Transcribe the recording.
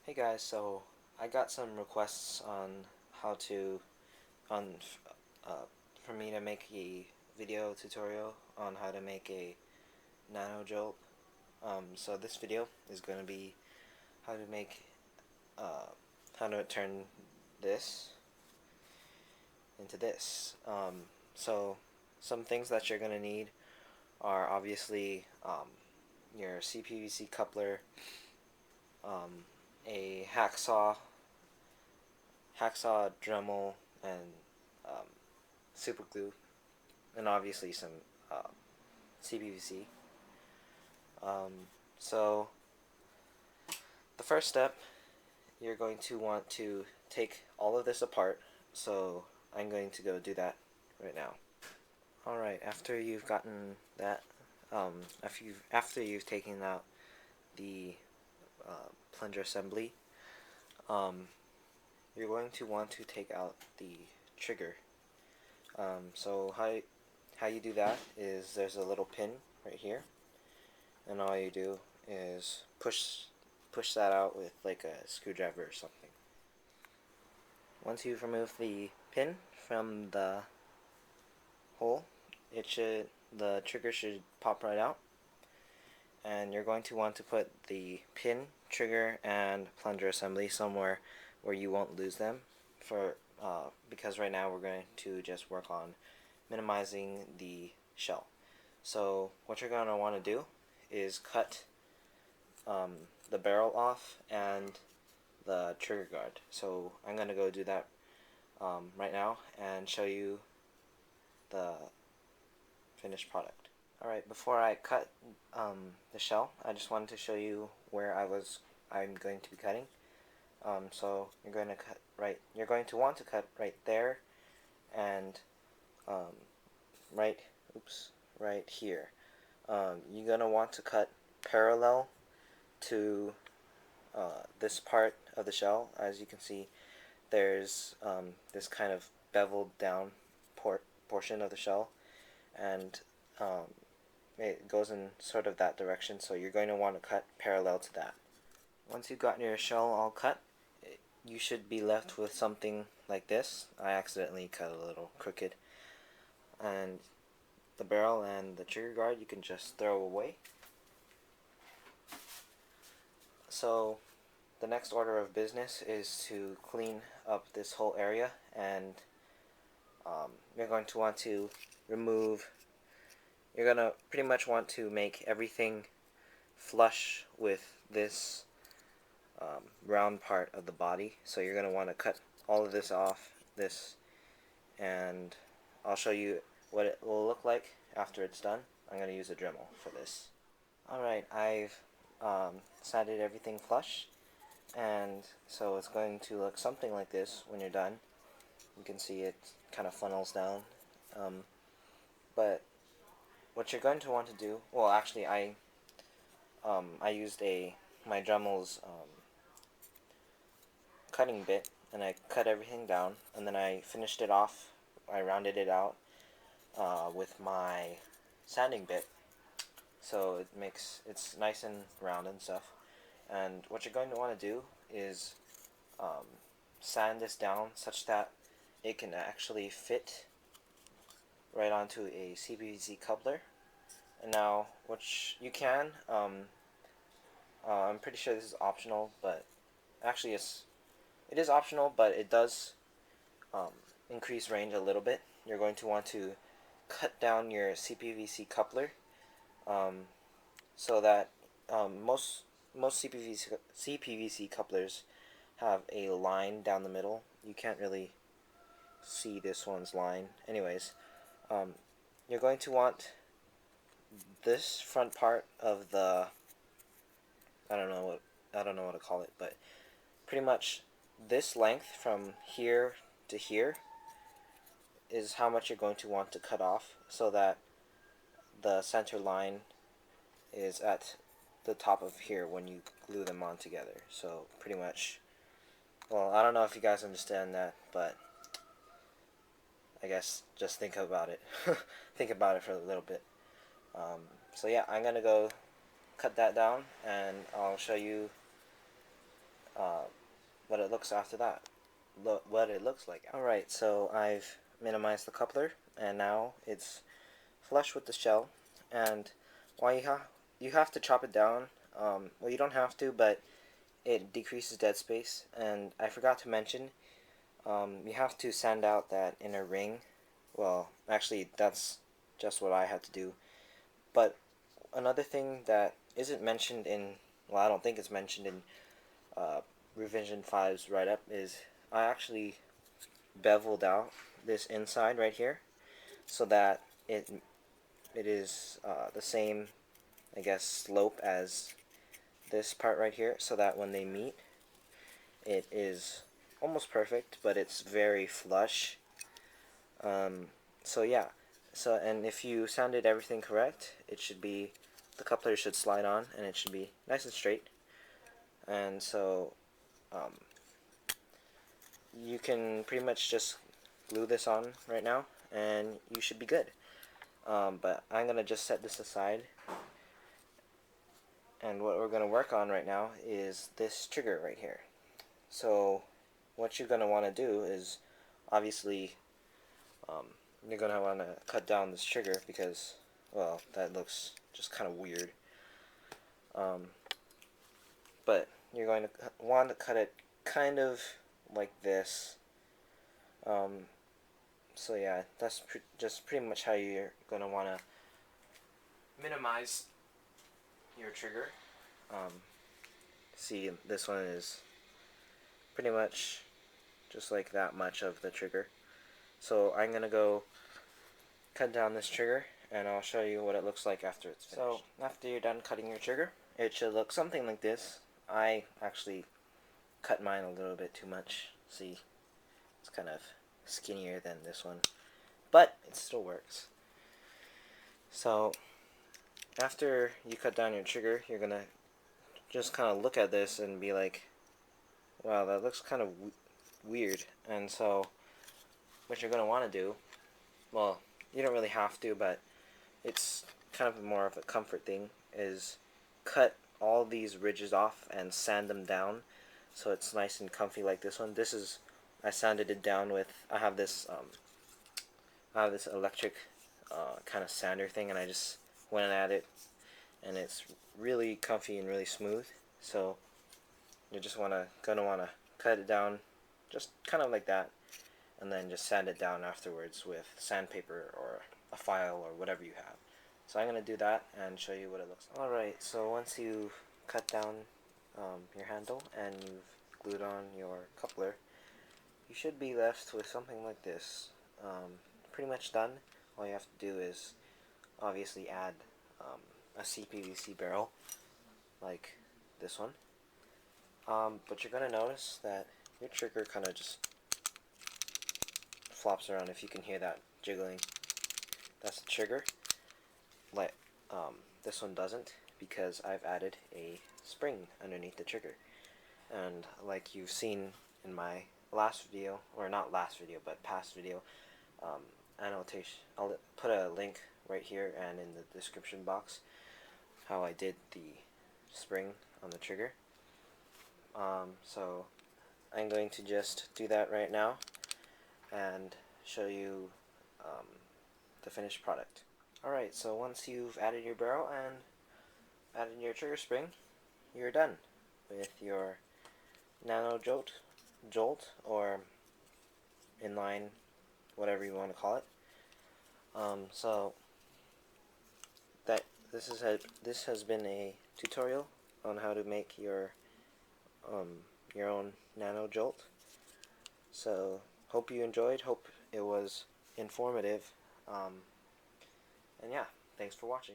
Hey guys, so I got some requests on how to on uh, for me to make a video tutorial on how to make a Nano Jolt. So this video is going to be how to make uh, how to turn this into this. So some things that you're going to need are obviously your CPVC coupler, a hacksaw, Dremel, and um, super glue, and obviously some uh, CPVC. So the first step, you're going to want to take all of this apart. So I'm going to go do that right now. All right. After you've gotten that, after you've taken out the plunger assembly, um, you're going to want to take out the trigger. So how you do that is there's a little pin right here, and all you do is push that out with like a screwdriver or something. Once you've removed the pin from the hole, the trigger should pop right out, and you're going to want to put the pin, trigger, and plunger assembly somewhere where you won't lose them because right now we're going to just work on minimizing the shell. So what you're going to want to do is cut the barrel off and the trigger guard. So I'm going to go do that right now and show you the finished product. Alright, before I cut the shell, I just wanted to show you where I'm going to be cutting. So you're going to want to cut right there and um, right, right here. You're going to want to cut parallel to this part of the shell. As you can see, there's this kind of beveled down portion of the shell, and it goes in sort of that direction, so you're going to want to cut parallel to that. Once you've got your shell all cut, you should be left with something like this. I accidentally cut a little crooked, and the barrel and the trigger guard you can just throw away. So the next order of business is to clean up this whole area, and you're going to want to remove, you're going to pretty much want to make everything flush with this round part of the body. So you're going to want to cut all of this off, and I'll show you what it will look like after it's done. I'm going to use a Dremel for this. Alright, I've sanded everything flush, and so it's going to look something like this when you're done. You can see it kind of funnels down, but what you're going to want to do, well actually I used my Dremel's cutting bit, and I cut everything down, and then I finished it off. I rounded it out with my sanding bit, so it's nice and round and stuff. And what you're going to want to do is sand this down such that it can actually fit right onto a CPVC coupler. And now, which you can, I'm pretty sure this is optional, but actually it is optional, but it does increase range a little bit. You're going to want to cut down your CPVC coupler so that most CPVC couplers have a line down the middle. You can't really see this one's line. Anyways, you're going to want this front part of the I don't know what to call it, but pretty much this length from here to here is how much you're going to want to cut off, so that the center line is at the top of here when you glue them on together. So pretty much, well, I don't know if you guys understand that, but I guess just think about it. Think about it for a little bit. So yeah, I'm gonna go cut that down, and I'll show you uh, what it looks after that. What it looks like. Alright, so I've minimized the coupler, and now it's flush with the shell. And why you have to chop it down. Well, you don't have to, but it decreases dead space. And I forgot to mention, you have to sand out that inner ring. Well, actually, that's just what I had to do. But another thing that isn't mentioned in, well, I don't think it's mentioned in Revision 5's write-up is I actually beveled out this inside right here so that it is the same, I guess, slope as this part right here, so that when they meet, it is almost perfect, but it's very flush. So yeah, and if you sounded everything correct, it should be, the coupler should slide on and it should be nice and straight. And so you can pretty much just glue this on right now and you should be good. But I'm gonna just set this aside, and what we're gonna work on right now is this trigger right here. So what you're gonna want to do is, obviously, you're gonna want to cut down this trigger because, well, that looks just kind of weird. But you're going to want to cut it kind of like this. So yeah, that's just pretty much how you're gonna want to minimize your trigger. See, this one is pretty much just like that much of the trigger. So I'm gonna go cut down this trigger and I'll show you what it looks like after it's finished. So after you're done cutting your trigger, it should look something like this. I actually cut mine a little bit too much. See, it's kind of skinnier than this one, but it still works. So after you cut down your trigger, you're gonna just kind of look at this and be like, wow, that looks kind of weird. And so what you're gonna want to do, well, you don't really have to, but it's kind of more of a comfort thing, is cut all these ridges off and sand them down so it's nice and comfy like this one. This is, I sanded it down with, I have this electric kind of sander thing, and I just went at it, and it's really comfy and really smooth. So you're just gonna wanna cut it down just kind of like that, and then just sand it down afterwards with sandpaper or a file or whatever you have. So I'm going to do that and show you what it looks like. Alright, so once you've cut down your handle and you've glued on your coupler, you should be left with something like this. Pretty much done. All you have to do is obviously add a CPVC barrel like this one. But you're going to notice that your trigger kind of just flops around. If you can hear that jiggling, that's the trigger. Like this one doesn't, because I've added a spring underneath the trigger. And like you've seen in my last video, or not last video but past video, annotation, I'll put a link right here and in the description box how I did the spring on the trigger. So I'm going to just do that right now and show you the finished product. Alright, so once you've added your barrel and added your trigger spring, you're done with your Nano Jolt, or inline, whatever you want to call it. So this has been a tutorial on how to make your own Nano Jolt. So hope you enjoyed. Hope it was informative. And yeah, thanks for watching.